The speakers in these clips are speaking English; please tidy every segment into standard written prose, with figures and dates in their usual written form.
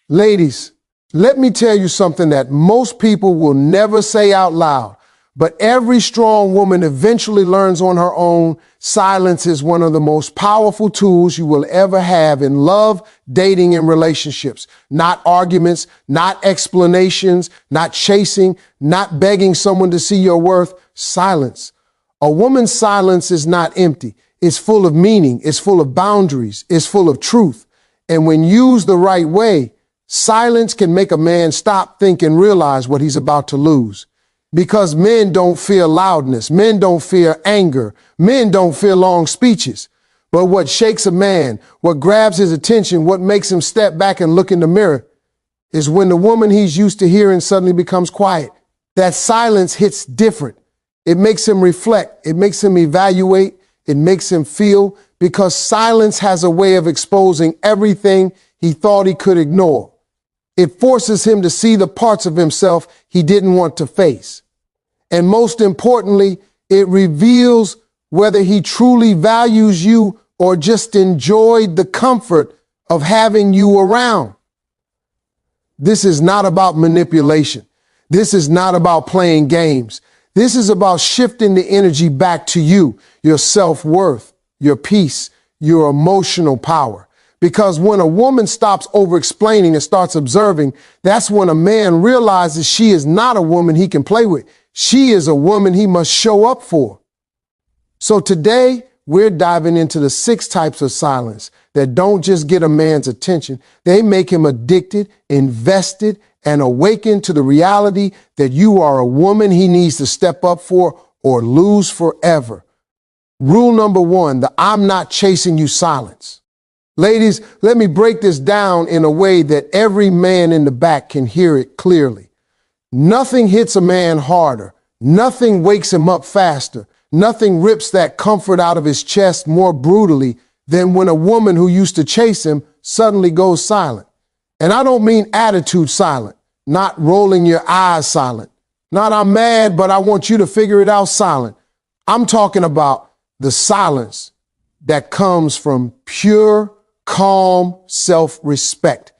Ladies, let me tell you something that most people will never say out loud, but every strong woman eventually learns on her own. Silence is one of the most powerful tools you will ever have in love, dating, and relationships. Not arguments, not explanations, not chasing, not begging someone to see your worth. Silence. A woman's silence is not empty. It's full of meaning. It's full of boundaries. It's full of truth. And when used the right way, silence can make a man stop, think, and realize what he's about to lose. Because men don't fear loudness. Men don't fear anger. Men don't fear long speeches. But what shakes a man, what grabs his attention, what makes him step back and look in the mirror is when the woman he's used to hearing suddenly becomes quiet. That silence hits different. It makes him reflect. It makes him evaluate. It makes him feel, because silence has a way of exposing everything he thought he could ignore. It forces him to see the parts of himself he didn't want to face. And most importantly, it reveals whether he truly values you or just enjoyed the comfort of having you around. This is not about manipulation. This is not about playing games. This is about shifting the energy back to you, your self-worth, your peace, your emotional power. Because when a woman stops over-explaining and starts observing, that's when a man realizes she is not a woman he can play with. She is a woman he must show up for. So today, we're diving into the 6 types of silence that don't just get a man's attention. They make him addicted, invested, and awakened to the reality that you are a woman he needs to step up for or lose forever. Rule number 1, the I'm not chasing you silence. Ladies, let me break this down in a way that every man in the back can hear it clearly. Nothing hits a man harder. Nothing wakes him up faster. Nothing rips that comfort out of his chest more brutally than when a woman who used to chase him suddenly goes silent. And I don't mean attitude silent, not rolling your eyes silent, not I'm mad, but I want you to figure it out silent. I'm talking about the silence that comes from pure, calm self-respect.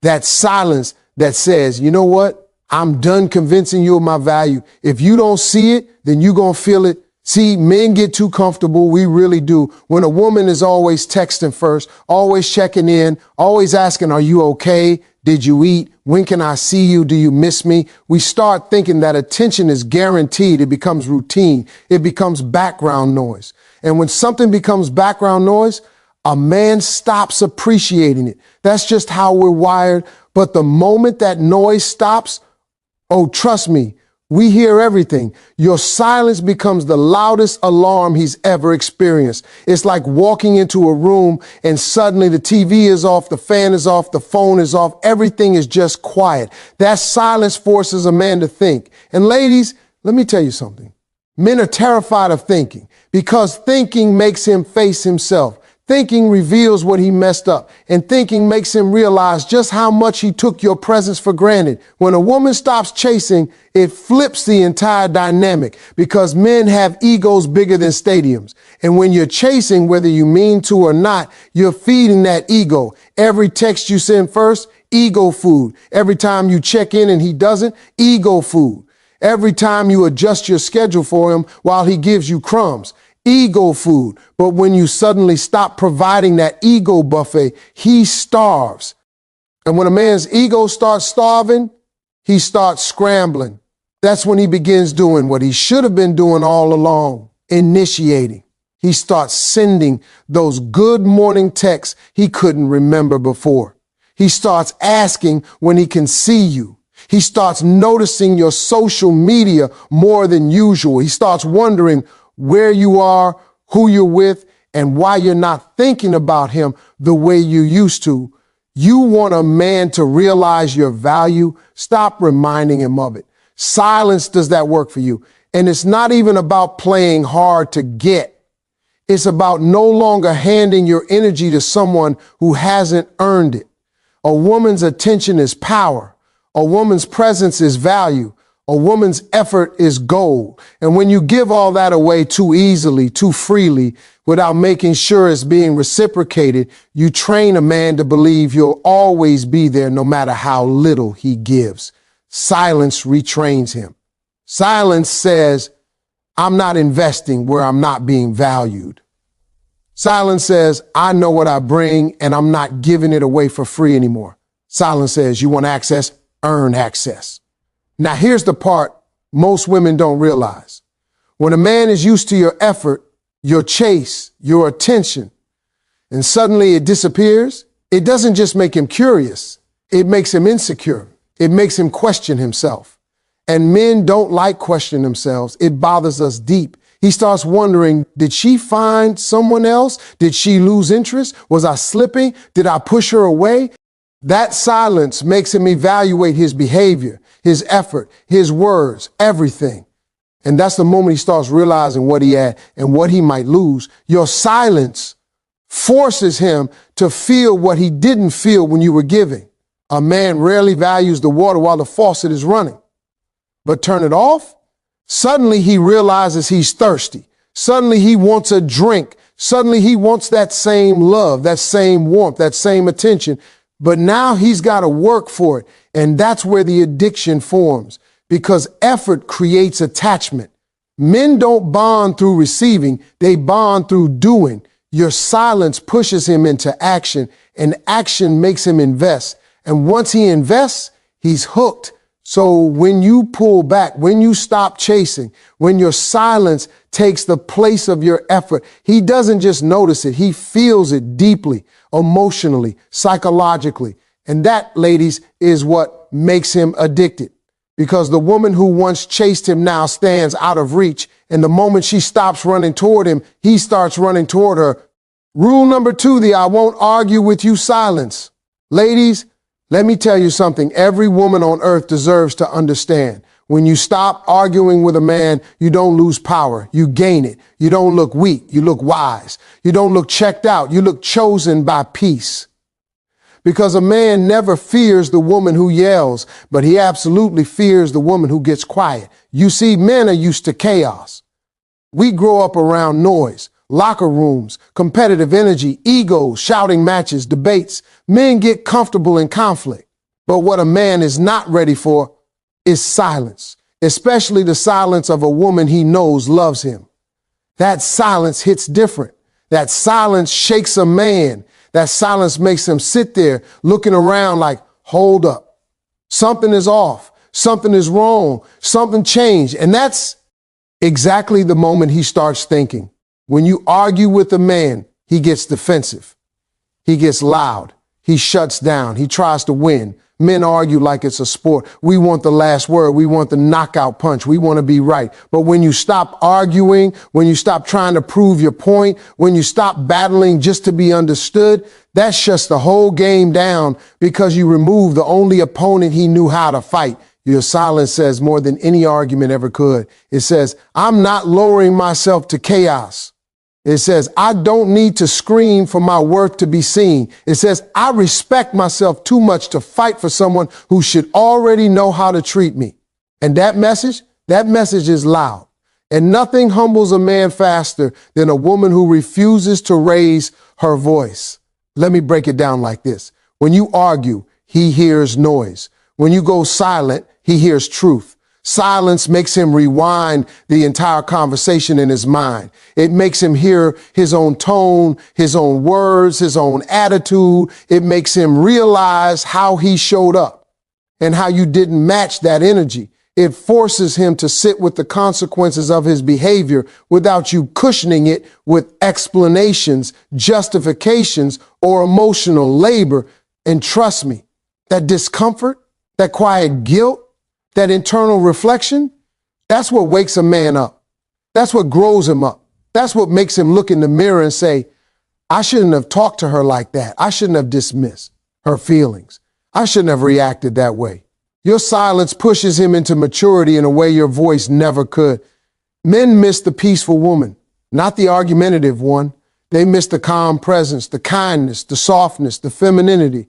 That silence that says, you know what? I'm done convincing you of my value. If you don't see it, then you're going to feel it. See, men get too comfortable. We really do. When a woman is always texting first, always checking in, always asking, are you okay? Did you eat? When can I see you? Do you miss me? We start thinking that attention is guaranteed. It becomes routine. It becomes background noise. And when something becomes background noise, a man stops appreciating it. That's just how we're wired. But the moment that noise stops, oh, trust me, we hear everything. Your silence becomes the loudest alarm he's ever experienced. It's like walking into a room and suddenly the TV is off, the fan is off, the phone is off, everything is just quiet. That silence forces a man to think. And ladies, let me tell you something. Men are terrified of thinking because thinking makes him face himself. Thinking reveals what he messed up, and thinking makes him realize just how much he took your presence for granted. When a woman stops chasing, it flips the entire dynamic because men have egos bigger than stadiums. And when you're chasing, whether you mean to or not, you're feeding that ego. Every text you send first, ego food. Every time you check in and he doesn't, ego food. Every time you adjust your schedule for him while he gives you crumbs. Ego food. But when you suddenly stop providing that ego buffet, he starves. And when a man's ego starts starving, he starts scrambling. That's when he begins doing what he should have been doing all along, initiating. He starts sending those good morning texts he couldn't remember before. He starts asking when he can see you. He starts noticing your social media more than usual. He starts wondering where you are, who you're with, and why you're not thinking about him the way you used to. You want a man to realize your value. Stop reminding him of it. Silence does that work for you. And it's not even about playing hard to get. It's about no longer handing your energy to someone who hasn't earned it. A woman's attention is power. A woman's presence is value. A woman's effort is gold. And when you give all that away too easily, too freely, without making sure it's being reciprocated, you train a man to believe you'll always be there no matter how little he gives. Silence retrains him. Silence says, I'm not investing where I'm not being valued. Silence says, I know what I bring and I'm not giving it away for free anymore. Silence says, you want access? Earn access. Now, here's the part most women don't realize. When a man is used to your effort, your chase, your attention, and suddenly it disappears, it doesn't just make him curious. It makes him insecure. It makes him question himself. And men don't like questioning themselves. It bothers us deep. He starts wondering, did she find someone else? Did she lose interest? Was I slipping? Did I push her away? That silence makes him evaluate his behavior, his effort, his words, everything. And that's the moment he starts realizing what he had and what he might lose. Your silence forces him to feel what he didn't feel when you were giving. A man rarely values the water while the faucet is running. But turn it off, suddenly he realizes he's thirsty. Suddenly he wants a drink. Suddenly he wants that same love, that same warmth, that same attention. But now he's got to work for it. And that's where the addiction forms, because effort creates attachment. Men don't bond through receiving. They bond through doing. Your silence pushes him into action, and action makes him invest. And once he invests, he's hooked. So when you pull back, when you stop chasing, when your silence takes the place of your effort, he doesn't just notice it. He feels it deeply, emotionally, psychologically. And that, ladies, is what makes him addicted. Because the woman who once chased him now stands out of reach. And the moment she stops running toward him, he starts running toward her. Rule number 2, the I won't argue with you silence. Ladies, let me tell you something every woman on earth deserves to understand. When you stop arguing with a man, you don't lose power. You gain it. You don't look weak. You look wise. You don't look checked out. You look chosen by peace. Because a man never fears the woman who yells, but he absolutely fears the woman who gets quiet. You see, men are used to chaos. We grow up around noise, locker rooms, competitive energy, egos, shouting matches, debates. Men get comfortable in conflict. But what a man is not ready for is silence, especially the silence of a woman he knows loves him. That silence hits different. That silence shakes a man. That silence makes him sit there looking around like, hold up. Something is off. Something is wrong. Something changed. And that's exactly the moment he starts thinking. When you argue with a man, he gets defensive. He gets loud. He shuts down. He tries to win. Men argue like it's a sport. We want the last word. We want the knockout punch. We want to be right. But when you stop arguing, when you stop trying to prove your point, when you stop battling just to be understood, that shuts the whole game down because you remove the only opponent he knew how to fight. Your silence says more than any argument ever could. It says, I'm not lowering myself to chaos. It says, I don't need to scream for my worth to be seen. It says, I respect myself too much to fight for someone who should already know how to treat me. And that message is loud. And nothing humbles a man faster than a woman who refuses to raise her voice. Let me break it down like this. When you argue, he hears noise. When you go silent, he hears truth. Silence makes him rewind the entire conversation in his mind. It makes him hear his own tone, his own words, his own attitude. It makes him realize how he showed up and how you didn't match that energy. It forces him to sit with the consequences of his behavior without you cushioning it with explanations, justifications, or emotional labor. And trust me, that discomfort, that quiet guilt, that internal reflection, that's what wakes a man up. That's what grows him up. That's what makes him look in the mirror and say, I shouldn't have talked to her like that. I shouldn't have dismissed her feelings. I shouldn't have reacted that way. Your silence pushes him into maturity in a way your voice never could. Men miss the peaceful woman, not the argumentative one. They miss the calm presence, the kindness, the softness, the femininity.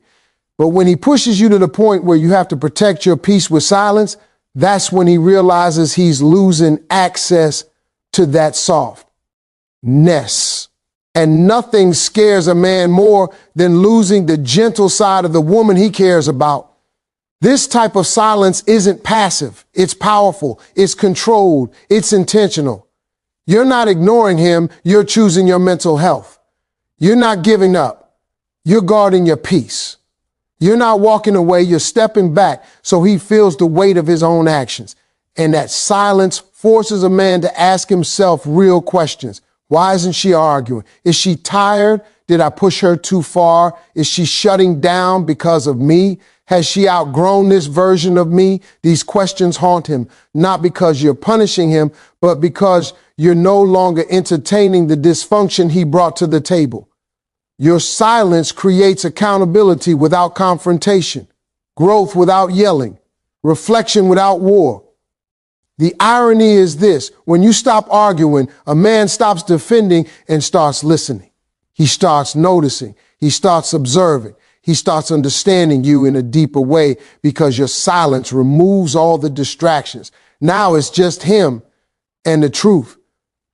But when he pushes you to the point where you have to protect your peace with silence, That's when he realizes he's losing access to that softness. And nothing scares a man more than losing the gentle side of the woman he cares about. This type of silence isn't passive. It's powerful. It's controlled. It's intentional. You're not ignoring him. You're choosing your mental health. You're not giving up. You're guarding your peace. You're not walking away. You're stepping back so he feels the weight of his own actions. And that silence forces a man to ask himself real questions. Why isn't she arguing? Is she tired? Did I push her too far? Is she shutting down because of me? Has she outgrown this version of me? These questions haunt him, not because you're punishing him, but because you're no longer entertaining the dysfunction he brought to the table. Your silence creates accountability without confrontation, growth without yelling, reflection without war. The irony is this: when you stop arguing, a man stops defending and starts listening. He starts noticing. He starts observing. He starts understanding you in a deeper way because your silence removes all the distractions. Now it's just him and the truth.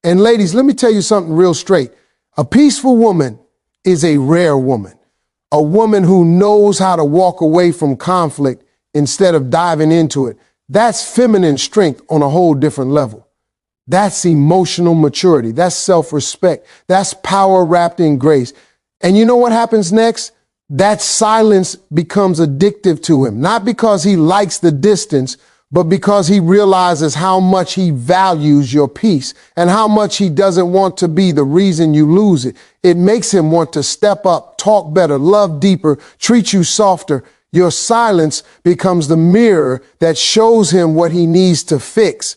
And ladies, let me tell you something real straight. A peaceful woman is a rare woman, a woman who knows how to walk away from conflict instead of diving into it. That's feminine strength on a whole different level. That's emotional maturity. That's self-respect. That's power wrapped in grace. And you know what happens next? That silence becomes addictive to him, not because he likes the distance, but because he realizes how much he values your peace and how much he doesn't want to be the reason you lose it. It makes him want to step up, talk better, love deeper, treat you softer. Your silence becomes the mirror that shows him what he needs to fix.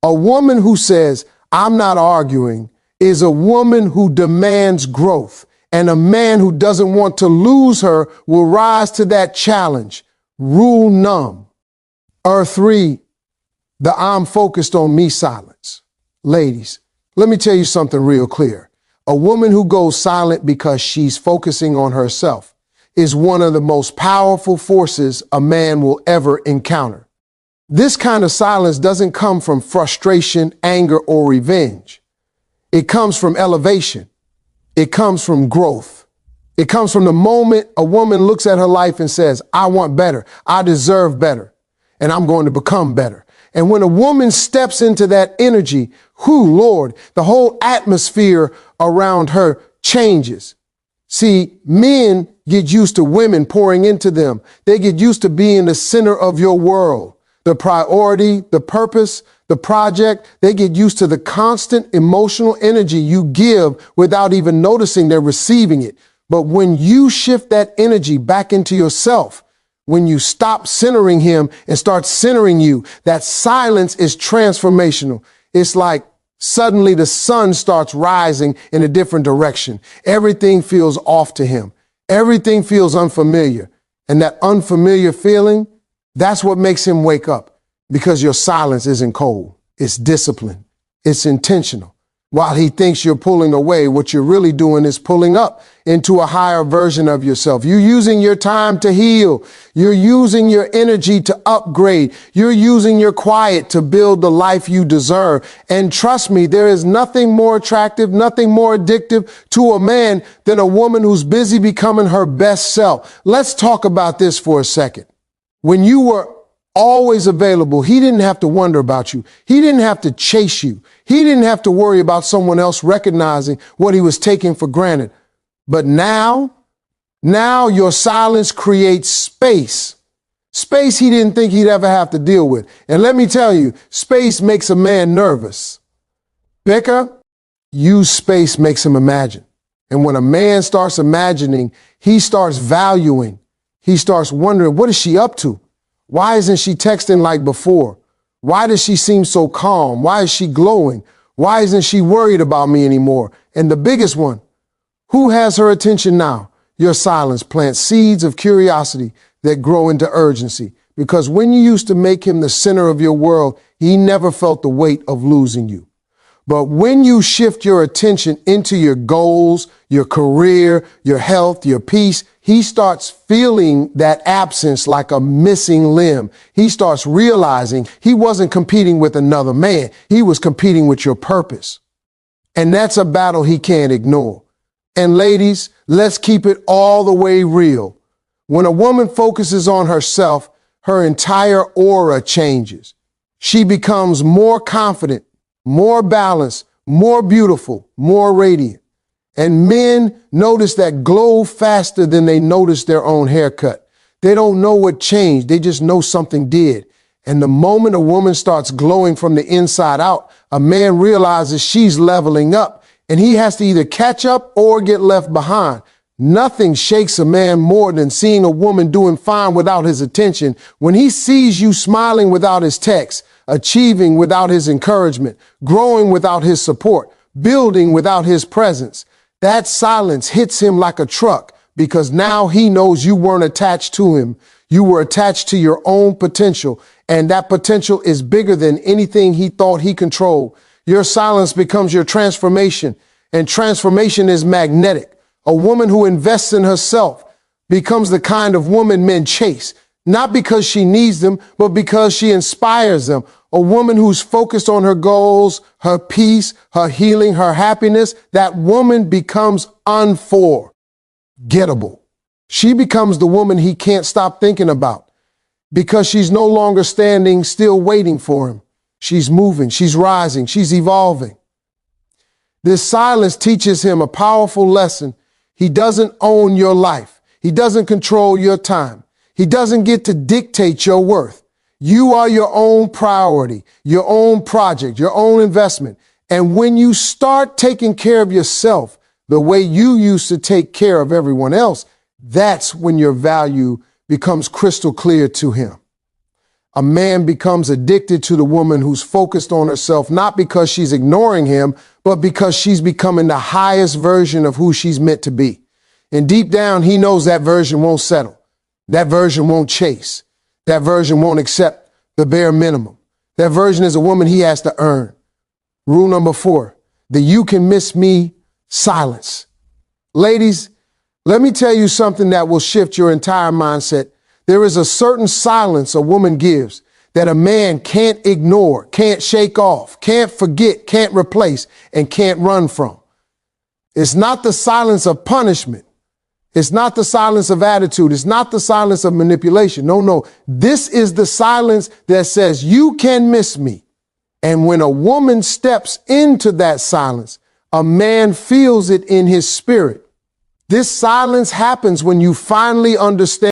A woman who says, "I'm not arguing," is a woman who demands growth. And a man who doesn't want to lose her will rise to that challenge. Rule numb. Or 3, the "I'm focused on me" silence. Ladies, let me tell you something real clear. A woman who goes silent because she's focusing on herself is one of the most powerful forces a man will ever encounter. This kind of silence doesn't come from frustration, anger, or revenge. It comes from elevation. It comes from growth. It comes from the moment a woman looks at her life and says, "I want better. I deserve better. And I'm going to become better." And when a woman steps into that energy, Lord, the whole atmosphere around her changes. See, men get used to women pouring into them. They get used to being the center of your world, the priority, the purpose, the project. They get used to the constant emotional energy you give without even noticing they're receiving it. But when you shift that energy back into yourself, when you stop centering him and start centering you, that silence is transformational. It's like suddenly the sun starts rising in a different direction. Everything feels off to him. Everything feels unfamiliar. And that unfamiliar feeling, that's what makes him wake up. Because your silence isn't cold. It's disciplined. It's intentional. While he thinks you're pulling away, what you're really doing is pulling up into a higher version of yourself. You're using your time to heal. You're using your energy to upgrade. You're using your quiet to build the life you deserve. And trust me, there is nothing more attractive, nothing more addictive to a man than a woman who's busy becoming her best self. Let's talk about this for a second. When you were always available, he didn't have to wonder about you. He didn't have to chase you. He didn't have to worry about someone else recognizing what he was taking for granted. But now your silence creates space. Space he didn't think he'd ever have to deal with. And let me tell you, space makes a man nervous. Becca, use space makes him imagine. And when a man starts imagining, he starts valuing. He starts wondering, what is she up to? Why isn't she texting like before? Why does she seem so calm? Why is she glowing? Why isn't she worried about me anymore? And the biggest one, who has her attention now? Your silence plants seeds of curiosity that grow into urgency. Because when you used to make him the center of your world, he never felt the weight of losing you. But when you shift your attention into your goals, your career, your health, your peace, he starts feeling that absence like a missing limb. He starts realizing he wasn't competing with another man. He was competing with your purpose. And that's a battle he can't ignore. And ladies, let's keep it all the way real. When a woman focuses on herself, her entire aura changes. She becomes more confident, more balanced, more beautiful, more radiant. And men notice that glow faster than they notice their own haircut. They don't know what changed. They just know something did. And the moment a woman starts glowing from the inside out, a man realizes she's leveling up, and he has to either catch up or get left behind. Nothing shakes a man more than seeing a woman doing fine without his attention. When he sees you smiling without his text, achieving without his encouragement, growing without his support, building without his presence, that silence hits him like a truck, because now he knows you weren't attached to him. You were attached to your own potential, and that potential is bigger than anything he thought he controlled. Your silence becomes your transformation, and transformation is magnetic. A woman who invests in herself becomes the kind of woman men chase, not because she needs them, but because she inspires them. A woman who's focused on her goals, her peace, her healing, her happiness, that woman becomes unforgettable. She becomes the woman he can't stop thinking about, because she's no longer standing still waiting for him. She's moving, she's rising, she's evolving. This silence teaches him a powerful lesson. He doesn't own your life. He doesn't control your time. He doesn't get to dictate your worth. You are your own priority, your own project, your own investment. And when you start taking care of yourself the way you used to take care of everyone else, that's when your value becomes crystal clear to him. A man becomes addicted to the woman who's focused on herself, not because she's ignoring him, but because she's becoming the highest version of who she's meant to be. And deep down, he knows that version won't settle. That version won't chase. That version won't accept the bare minimum. That version is a woman he has to earn. Rule number 4, the you can miss me silence. Ladies, let me tell you something that will shift your entire mindset. There is a certain silence a woman gives that a man can't ignore, can't shake off, can't forget, can't replace, and can't run from. It's not the silence of punishment. It's not the silence of attitude. It's not the silence of manipulation. No. This is the silence that says, you can miss me. And when a woman steps into that silence, a man feels it in his spirit. This silence happens when you finally understand